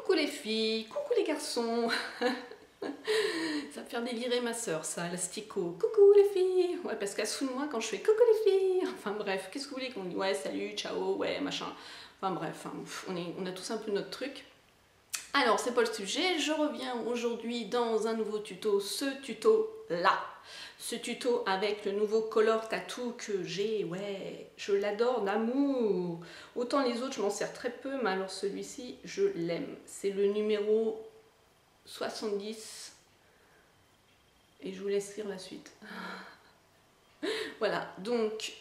Coucou les filles, coucou les garçons. Ça va faire délirer ma soeur, ça, l'astico. Coucou les filles. Ouais, parce qu'elle se fout de moi quand je fais coucou les filles. Enfin bref, qu'est-ce que vous voulez qu'on dise? Ouais, salut, ciao, ouais, machin. Enfin bref, hein, on a tous un peu notre truc. Alors, c'est pas le sujet. Je reviens aujourd'hui dans un nouveau tuto. Ce tuto-là. Ce tuto avec le nouveau color tattoo que j'ai. Ouais, je l'adore d'amour. Autant les autres, je m'en sers très peu, mais alors celui-ci, je l'aime. C'est le numéro 70. Et je vous laisse lire la suite. Voilà, donc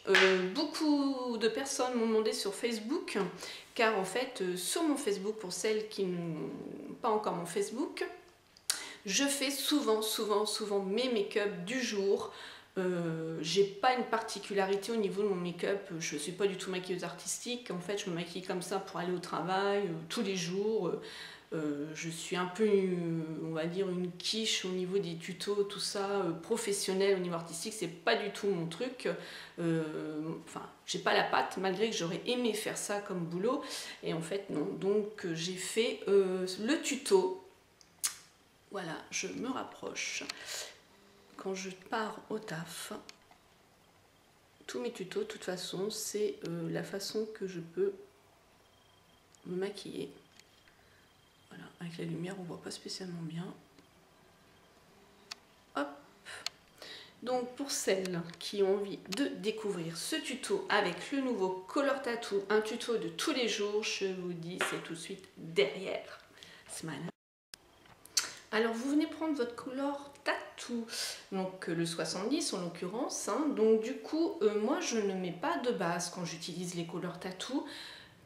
beaucoup de personnes m'ont demandé sur Facebook, car en fait, sur mon Facebook, pour celles qui n'ont pas encore mon Facebook, je fais souvent mes make-up du jour. J'ai pas une particularité au niveau de mon make-up, je suis pas du tout maquilleuse artistique, en fait je me maquille comme ça pour aller au travail, tous les jours. Je suis un peu, on va dire, une quiche au niveau des tutos, tout ça, professionnel au niveau artistique, c'est pas du tout mon truc. Enfin, j'ai pas la patte, malgré que j'aurais aimé faire ça comme boulot. Et en fait, non. Donc, j'ai fait le tuto. Voilà, je me rapproche. Quand je pars au taf, tous mes tutos, de toute façon, c'est la façon que je peux me maquiller. Voilà, avec la lumière, on voit pas spécialement bien. Hop. Donc pour celles qui ont envie de découvrir ce tuto avec le nouveau Color Tattoo, un tuto de tous les jours, je vous dis, c'est tout de suite derrière. Smile. Alors vous venez prendre votre Color Tattoo, donc le 70 en l'occurrence. Hein. Donc du coup, moi je ne mets pas de base quand j'utilise les Color Tattoo,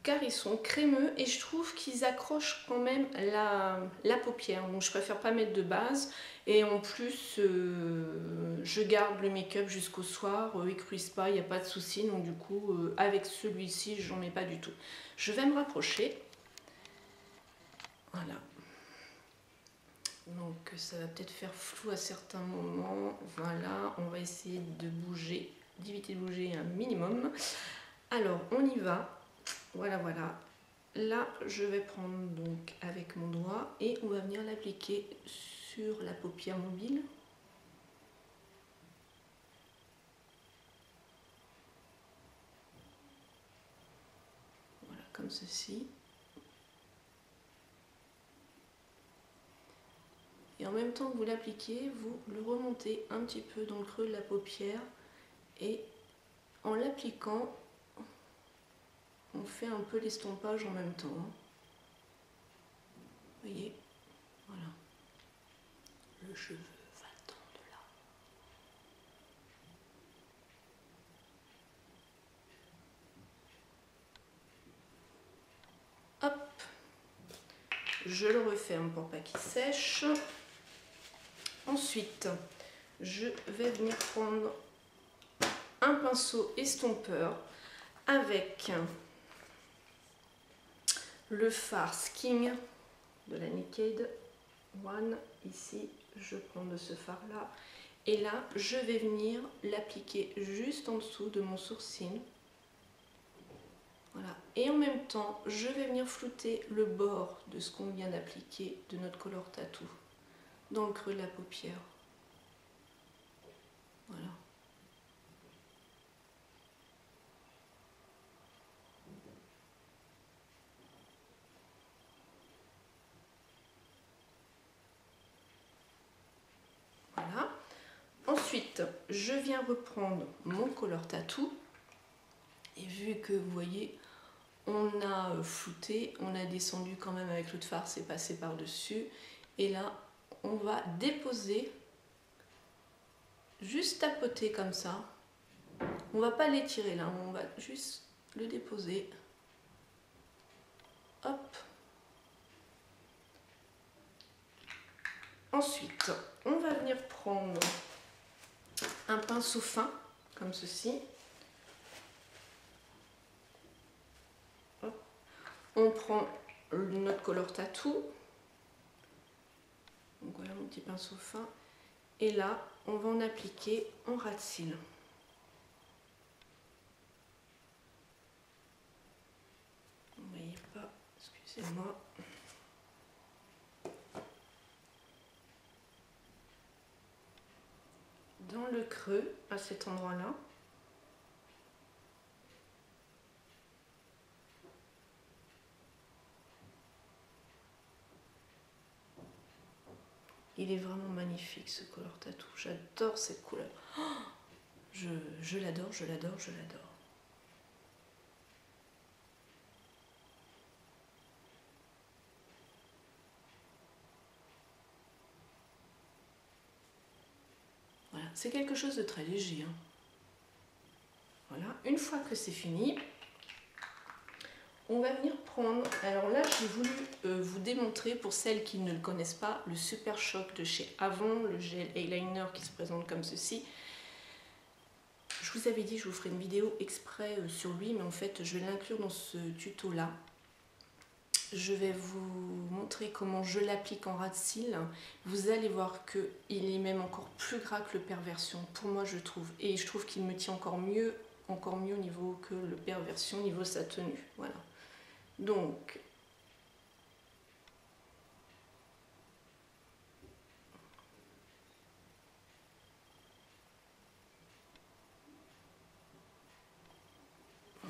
car ils sont crémeux et je trouve qu'ils accrochent quand même la paupière. Donc je préfère pas mettre de base et en plus je garde le make-up jusqu'au soir, il cruise pas, il n'y a pas de souci. Donc du coup avec celui-ci j'en mets pas du tout. Je vais me rapprocher. Voilà. Donc ça va peut-être faire flou à certains moments. Voilà, on va essayer de bouger, d'éviter de bouger un minimum. Alors on y va. Voilà, voilà. Là, je vais prendre donc avec mon doigt et on va venir l'appliquer sur la paupière mobile. Voilà, comme ceci. Et en même temps que vous l'appliquez, vous le remontez un petit peu dans le creux de la paupière et en l'appliquant, on fait un peu l'estompage en même temps. Vous voyez, voilà. Le cheveu va-t-en de là. Hop, je le referme pour pas qu'il sèche. Ensuite, je vais venir prendre un pinceau estompeur avec le fard Skin de la Naked One. Ici, je prends de ce fard là et là, je vais venir l'appliquer juste en dessous de mon sourcil. Voilà. Et en même temps, je vais venir flouter le bord de ce qu'on vient d'appliquer de notre Color Tattoo dans le creux de la paupière. Voilà. Voilà. Ensuite, je viens reprendre mon Color Tattoo. Et vu que vous voyez, on a flouté, on a descendu quand même avec l'eau de fard, c'est passé par-dessus. Et là, on va déposer, juste tapoter comme ça. On va pas l'étirer là, on va juste le déposer. Hop. Ensuite, on va venir prendre un pinceau fin, comme ceci. Hop. On prend notre Color Tattoo. Donc voilà mon petit pinceau fin. Et là, on va en appliquer en ras de cils. Vous ne voyez pas, excusez-moi. creux à cet endroit-là. Il est vraiment magnifique ce Color Tattoo. J'adore cette couleur. Oh, je l'adore, je l'adore, je l'adore. Voilà, c'est quelque chose de très léger. Hein. Voilà, une fois que c'est fini, on va venir prendre, alors là j'ai voulu vous démontrer pour celles qui ne le connaissent pas, le Super Shock de chez Avon, le gel eyeliner qui se présente comme ceci. Je vous avais dit que je vous ferai une vidéo exprès sur lui, mais en fait je vais l'inclure dans ce tuto là. Je vais vous montrer comment je l'applique en ras de cils. Vous allez voir qu'il est même encore plus gras que le Perversion, pour moi je trouve. Et je trouve qu'il me tient encore mieux au niveau que le Perversion, au niveau de sa tenue. Voilà. Donc,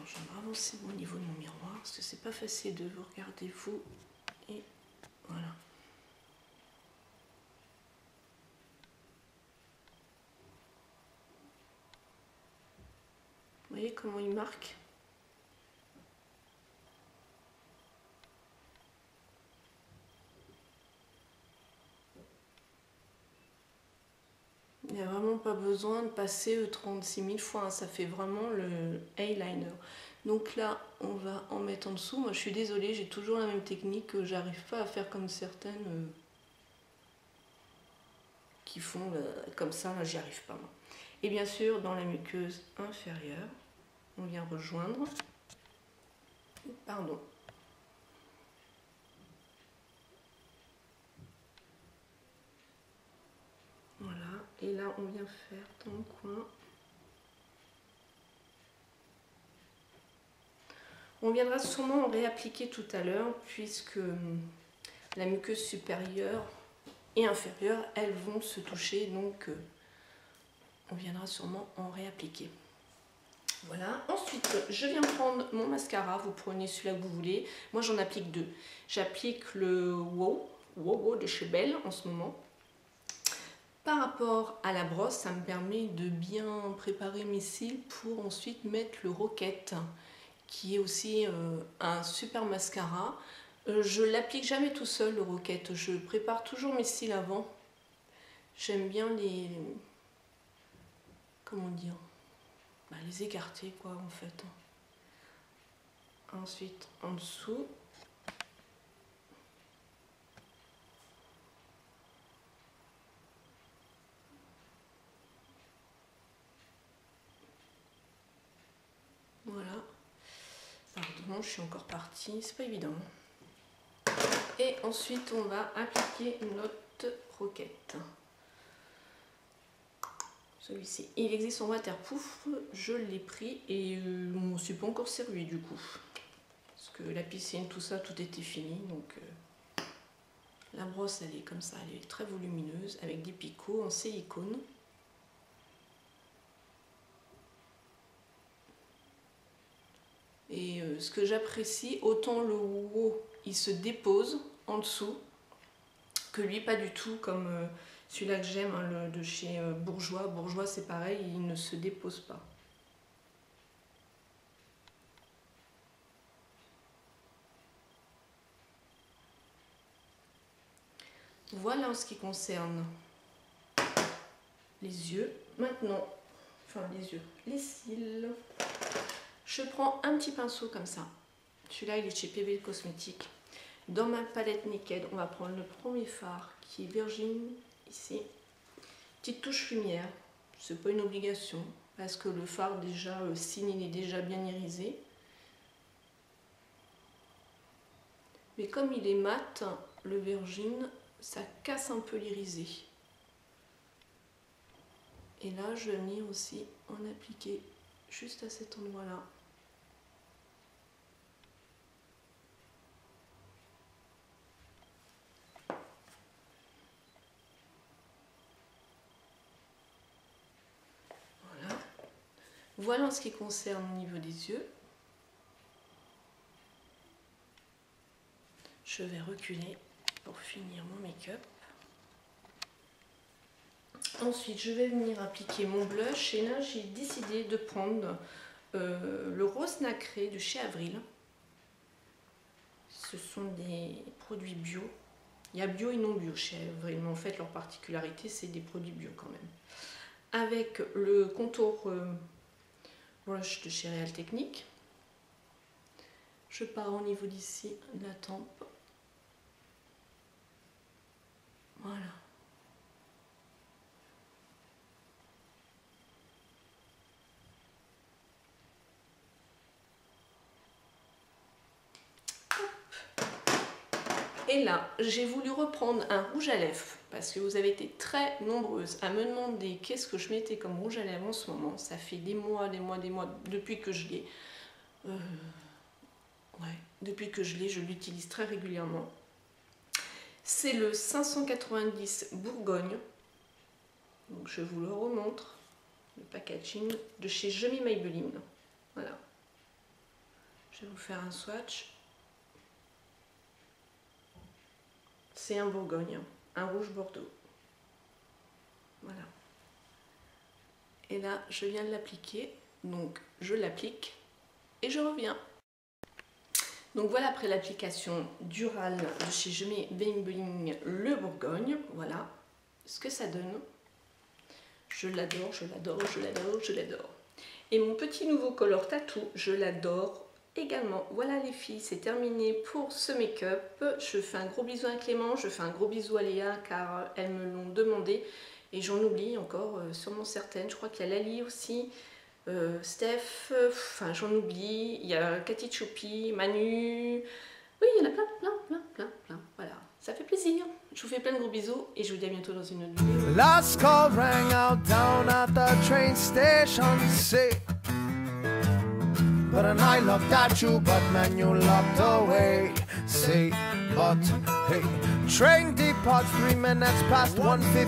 je vais me avancer au niveau de mon miroir parce que c'est pas facile de vous regarder vous. Et voilà. Vous voyez comment il marque? Il n'y a vraiment pas besoin de passer 36 000 fois, hein. Ça fait vraiment le eyeliner. Donc là, on va en mettre en dessous. Moi, je suis désolée, j'ai toujours la même technique. J'arrive pas à faire comme certaines qui font comme ça. Là, j'y arrive pas, moi. Et bien sûr, dans la muqueuse inférieure, on vient rejoindre. Pardon. Voilà. Et là, on vient faire dans le coin. On viendra sûrement en réappliquer tout à l'heure, puisque la muqueuse supérieure et inférieure, elles vont se toucher, donc on viendra sûrement en réappliquer. Voilà, ensuite je viens prendre mon mascara, vous prenez celui-là que vous voulez. Moi j'en applique deux. J'applique le Wow de chez Belle en ce moment. Par rapport à la brosse, ça me permet de bien préparer mes cils pour ensuite mettre le Rocket, qui est aussi un super mascara. Je l'applique jamais tout seul le Rocket, je prépare toujours mes cils avant. J'aime bien les... comment dire, les écarter quoi en fait. Ensuite en dessous. Voilà. Pardon, je suis encore partie, c'est pas évident. Et ensuite on va appliquer notre Rocket. Celui-ci, il existe en waterproof, je l'ai pris et on ne s'est pas encore servi du coup. Parce que la piscine, tout ça, tout était fini. Donc la brosse, elle est comme ça, elle est très volumineuse avec des picots en silicone. Et ce que j'apprécie, autant le haut, il se dépose en dessous, que lui, pas du tout, comme celui-là que j'aime, hein, de chez Bourjois. Bourjois, c'est pareil, il ne se dépose pas. Voilà en ce qui concerne les yeux. Maintenant, les cils. Je prends un petit pinceau comme ça. Celui-là, il est chez PV Cosmétiques. Dans ma palette Naked, on va prendre le premier fard qui est Virgin, ici. Petite touche lumière, c'est pas une obligation, parce que le fard, déjà, le signe, il est déjà bien irisé. Mais comme il est mat, le Virgin, ça casse un peu l'irisé. Et là, je vais venir aussi en appliquer juste à cet endroit-là. Voilà en ce qui concerne au niveau des yeux. Je vais reculer pour finir mon make-up. Ensuite, je vais venir appliquer mon blush et là, j'ai décidé de prendre le rose nacré de chez Avril. Ce sont des produits bio. Il y a bio et non bio chez Avril, mais en fait, leur particularité, c'est des produits bio quand même. Avec le contour brush de chez Real Technique. Je pars au niveau d'ici de la tempe. Voilà. Et là, j'ai voulu reprendre un rouge à lèvres parce que vous avez été très nombreuses à me demander qu'est-ce que je mettais comme rouge à lèvres en ce moment. Ça fait des mois depuis que je l'ai. Depuis que je l'ai, je l'utilise très régulièrement. C'est le 590 Bourgogne. Donc je vous le remontre. Le packaging de chez Jemi Maybelline. Voilà. Je vais vous faire un swatch. C'est un Bourgogne, un rouge Bordeaux. Voilà. Et là, je viens de l'appliquer. Donc, je l'applique et je reviens. Donc voilà, après l'application Dural de chez Jemi Maybelline, le Bourgogne. Voilà ce que ça donne. Je l'adore, je l'adore, je l'adore, je l'adore. Et mon petit nouveau color tattoo, je l'adore également. Voilà les filles, c'est terminé pour ce make-up. Je fais un gros bisou à Clément, je fais un gros bisou à Léa car elles me l'ont demandé. Et j'en oublie encore, sûrement certaines. Je crois qu'il y a Lali aussi, Steph, enfin j'en oublie. Il y a Cathy Choupi, Manu. Oui, il y en a plein. Voilà, ça fait plaisir. Je vous fais plein de gros bisous et je vous dis à bientôt dans une autre vidéo. Last call rang out down at the train station, say. But and I looked at you, but man, you looked away. Say, but hey, train departs 3 minutes past 1:50.